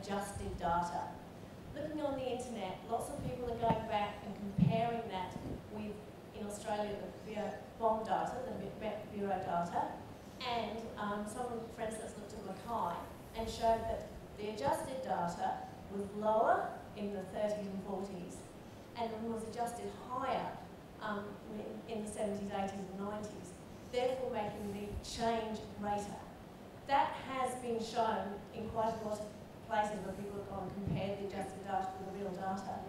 adjusted data. Looking on the internet, lots of people are going back and comparing that with, in Australia, the BOM data, the Met Bureau data, and someone, for instance, looked at Mackay and showed that the adjusted data was lower in the 30s and 40s and was adjusted higher in the 70s, 80s and 90s, therefore making the change greater. That has been shown in quite a lot of places where people have gone and compared the adjusted data with the real data.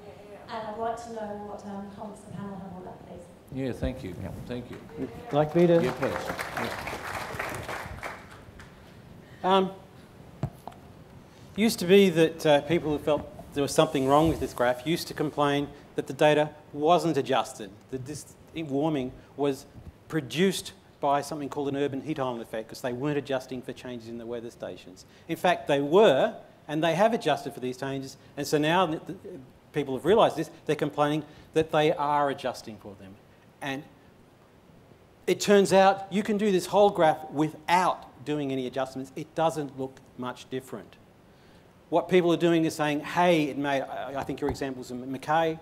And I'd like to know what comments the panel have on that, please. Yeah, thank you. Yeah. Thank you. Would you like me to? Yeah, please. Yeah. Used to be that people who felt there was something wrong with this graph used to complain that the data wasn't adjusted, that this warming was produced by something called an urban heat island effect because they weren't adjusting for changes in the weather stations. In fact, they were, and they have adjusted for these changes, and so now that people have realised this, they're complaining that they are adjusting for them. And it turns out you can do this whole graph without doing any adjustments. It doesn't look much different. What people are doing is saying, hey, it made, I think your examples of Mackay,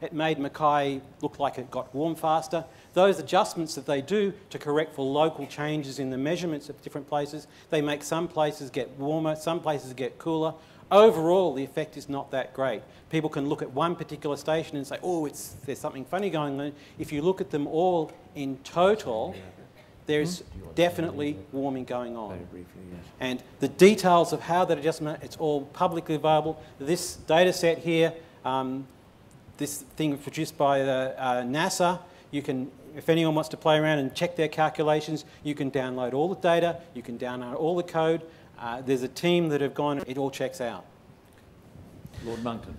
it made Mackay look like it got warm faster. Those adjustments that they do to correct for local changes in the measurements of different places, they make some places get warmer, some places get cooler. Overall, the effect is not that great. People can look at one particular station and say, oh, there's something funny going on. If you look at them all in total, there's definitely warming going on. Very briefly, yes. And the details of how that adjustment, it's all publicly available. This data set here, this thing produced by NASA, you can, if anyone wants to play around and check their calculations, you can download all the data, you can download all the code. There's a team that have gone, it all checks out. Lord Monckton.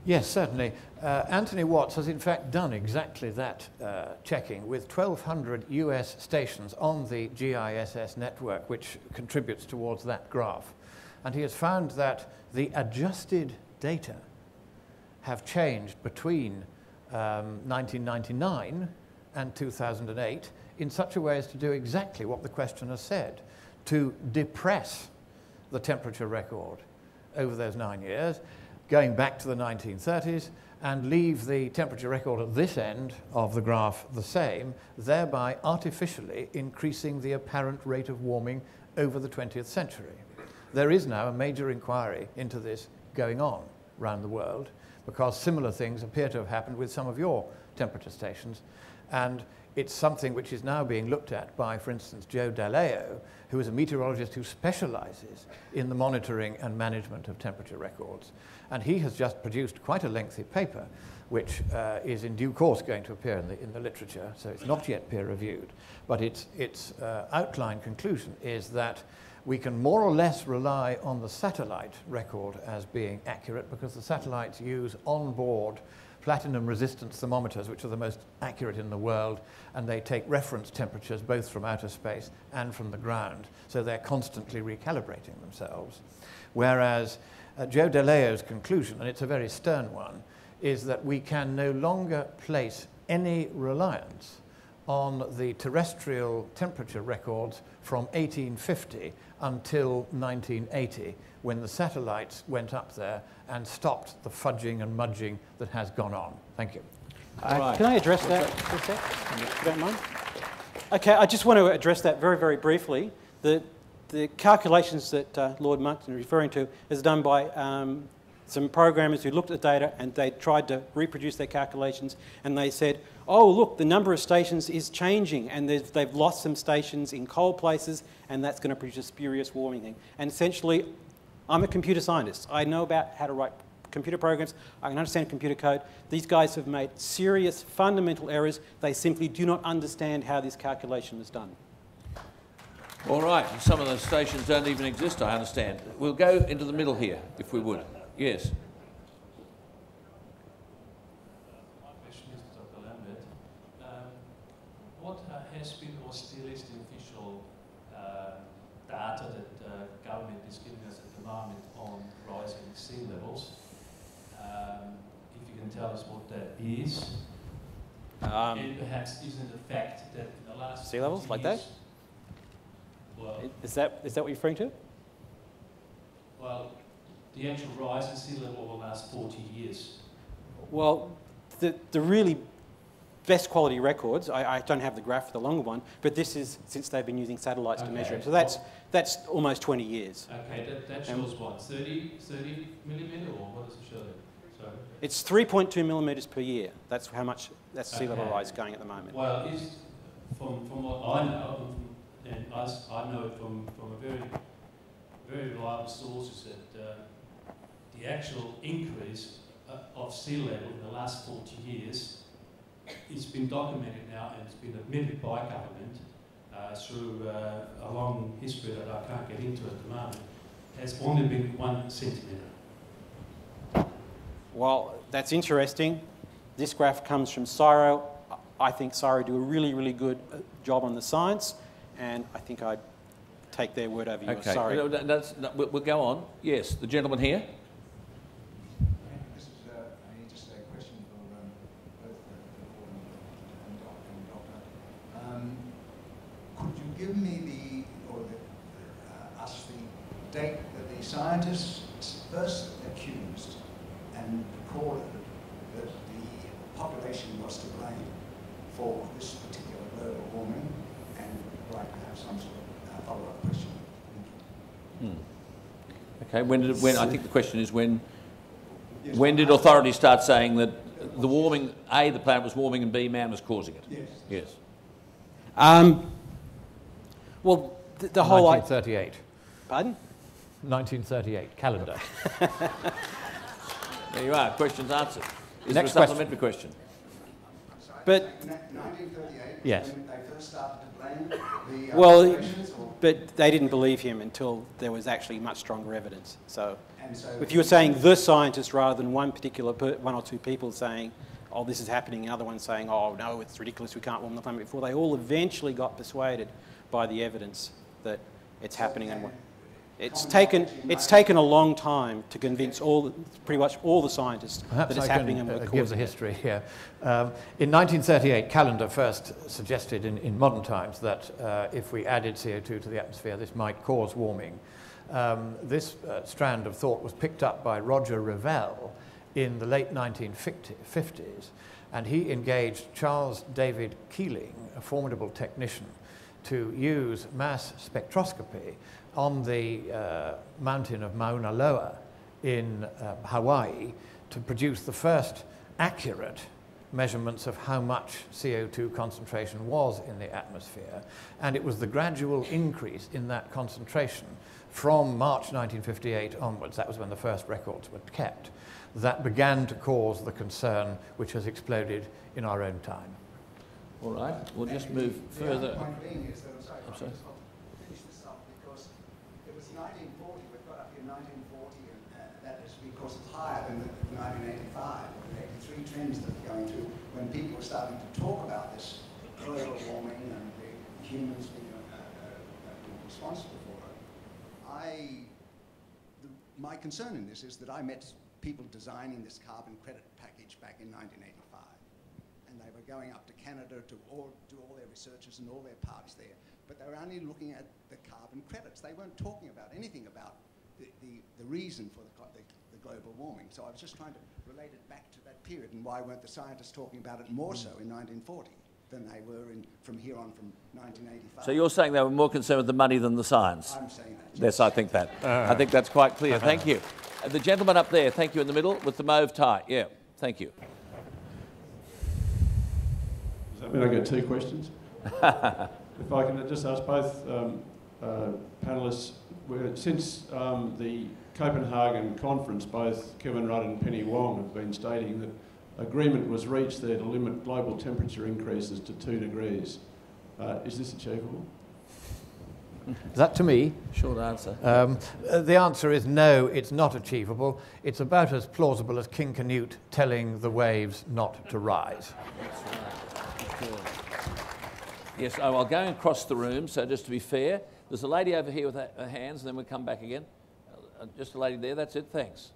Yes, certainly. Anthony Watts has in fact done exactly that checking with 1,200 US stations on the GISS network, which contributes towards that graph. And he has found that the adjusted data have changed between 1999 and 2008 in such a way as to do exactly what the questioner said, to depress the temperature record over those 9 years, going back to the 1930s, and leave the temperature record at this end of the graph the same, thereby artificially increasing the apparent rate of warming over the 20th century. There is now a major inquiry into this going on around the world, because similar things appear to have happened with some of your temperature stations, and it's something which is now being looked at by, for instance, Joe Daleo, who is a meteorologist who specializes in the monitoring and management of temperature records. And he has just produced quite a lengthy paper, which is in due course going to appear in the literature, so it's not yet peer-reviewed. But its outline conclusion is that we can more or less rely on the satellite record as being accurate, because the satellites use on-board platinum-resistant thermometers, which are the most accurate in the world, and they take reference temperatures both from outer space and from the ground, so they're constantly recalibrating themselves. Whereas Joe Daleo's conclusion, and it's a very stern one, is that we can no longer place any reliance on the terrestrial temperature records from 1850 until 1980, when the satellites went up there and stopped the fudging and mudging that has gone on. Thank you. Right. Can I address that for a sec, if you don't mind? Okay, I just want to address that very, very briefly. The calculations that Lord Monckton is referring to is done by some programmers who looked at the data and they tried to reproduce their calculations, and they said, oh, look, the number of stations is changing, and they've lost some stations in cold places, and that's going to produce a spurious warming thing. And essentially, I'm a computer scientist. I know about how to write computer programs. I can understand computer code. These guys have made serious fundamental errors. They simply do not understand how this calculation is done. All right, some of those stations don't even exist, I understand. We'll go into the middle here, if we would. Yes. My question is to Dr. Lambert. What has been or still is the official data that government is giving us at the moment on rising sea levels? If you can tell us what that is. And perhaps isn't the fact that in the last sea levels like that? Well, is that what you're referring to? Well, the actual rise in sea level over the last 40 years? Well, the really best quality records, I don't have the graph for the longer one, but this is since they've been using satellites to measure it. So that's almost 20 years. Okay, that shows what, 30 millimetre, or what does it show? Sorry. It's 3.2 millimetres per year. That's how much that's sea level rise going at the moment. Well, from what I know, and I know it from a very reliable sources that the actual increase of sea level in the last 40 years, it's been documented now and it's been admitted by government through a long history that I can't get into at the moment, has only been 1 centimetre. Well, that's interesting. This graph comes from CSIRO. I think CSIRO do a really, really good job on the science, and I think I'd take their word over yours. Okay, Sorry. We'll go on. Yes, the gentleman here. This is just a question for both the board and Doctor. Could you give me us the date that the scientists first accused and recorded that the population was to blame for this particular global warming, and I'd like to have some sort of follow-up question. Okay, when I think the question is when did authorities start saying that the warming, A, the planet was warming, and B, man was causing it? Yes. Yes. Well, the whole... 1938. Pardon? 1938, calendar. There you are, questions answered. Is Next there a supplementary question? But 1938, yes. when they first started to blame the well, populations, or? but they didn't believe him until there was actually much stronger evidence. So, And so if you were saying the scientist rather than one or two people saying, "Oh, this is happening," and other ones saying, "Oh, no, it's ridiculous. We can't warm the planet," before they all eventually got persuaded by the evidence that it's happening. And it's taken a long time to convince pretty much all the scientists Perhaps that it's I happening can and we're give causing the history here. In 1938, Callender first suggested in modern times that if we added CO2 to the atmosphere, this might cause warming. This strand of thought was picked up by Roger Revelle in the late 1950s, and he engaged Charles David Keeling, a formidable technician, to use mass spectroscopy on the mountain of Mauna Loa in Hawaii to produce the first accurate measurements of how much CO2 concentration was in the atmosphere. And it was the gradual increase in that concentration from March 1958 onwards, that was when the first records were kept, that began to cause the concern which has exploded in our own time. All right, we'll just move further. The point being is that, I'm sorry. Finish this up, because it was 1940, we've got up here 1940, and that is because it's higher than the 1985 and 83 trends that are going through when people are starting to talk about this global warming and the humans being responsible for it. My concern in this is that I met people designing this carbon credit package back in 1985. And they were going up to Canada to do all their researches and all their parts there. But they were only looking at the carbon credits. They weren't talking about anything about the reason for the global warming. So I was just trying to relate it back to that period, and why weren't the scientists talking about it more so in 1940 than they were from here on from 1985. So you're saying they were more concerned with the money than the science? I'm saying that. Yes, I think that. I think that's quite clear. Thank you. The gentleman up there, thank you, in the middle with the mauve tie. Yeah, thank you. Does that mean I get two questions? If I can just ask both panellists, since the Copenhagen conference, both Kevin Rudd and Penny Wong have been stating that agreement was reached there to limit global temperature increases to 2 degrees. Is this achievable? Is that to me? Short answer. The answer is no, it's not achievable. It's about as plausible as King Canute telling the waves not to rise. Yes, I'll go across the room, so just to be fair, there's a lady over here with her hands, and then we'll come back again. Just a lady there, that's it, thanks.